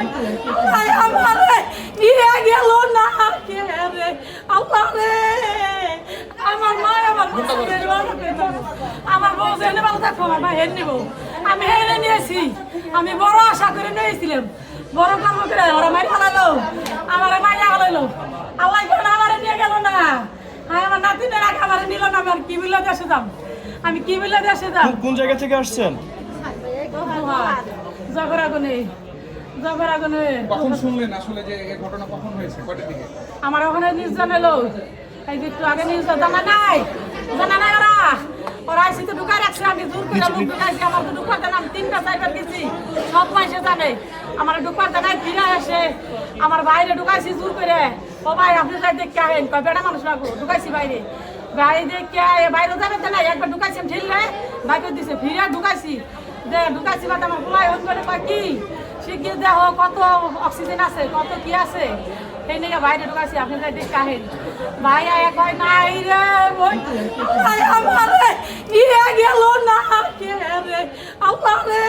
আমারে নিয়ে গেল না কে রে আল্লাহ রে আমার মা আমার বউ জেনে ভালো থাকবো আমার মা হের নিব আমি হেরে নিয়েছি আমি বড় আশা করে নিয়েছিলাম বড় কর্ম করে ওরা মাই ফেলালো আমার মাইয়া ফেলাইলো আল্লাহ কেন আমারে নিয়ে গেল না আমার নাতিনের আগে আমারে নিল না আমার কি বলে দেশে যাম আমি কি বলে দেশে যাম কোন জায়গা থেকে আসছেন? জগরাগনে জগরাগনে কখন শুনলেন আসলে যে এই ঘটনা কখন হয়েছে কয়টার দিকে? আমার ওখানে নিউজ জানালো এই যে একটু আগে নিউজ জানা নাই ওরা ওরা আইসি তো ঢুকাই রাখছে আমি দূর করে লোক ঢুকাইছি আমার তো ঢুকাতে না আমি 3টা 4বার গেছি সব মাসে জানে আমার ঢুকাতে নাই ফিরে আসে আমার বাইরে ঢুকাইছি দূর করে ও ভাই আপনি যাই দেখে আহেন কয় বেড়া মানুষ লাগবো ঢুকাইছি বাইরে বাইরে দেখে বাইরে যাবে না একবার ঢুকাইছি ঠেললে বাইরে দিছে ফিরে ঢুকাইছি ঢুকাইছি বাদ আমার পোলাই হন করে কয় কি শিগগির দেখো কত অক্সিজেন আছে কত কি আছে সেই নিয়ে বাইরে ঢুকাইছি আপনি যাই দেখে আহেন ভাই আয়া কয় নাই রে আমারে নিয়ে গেল না কে রে আল্লাহ রে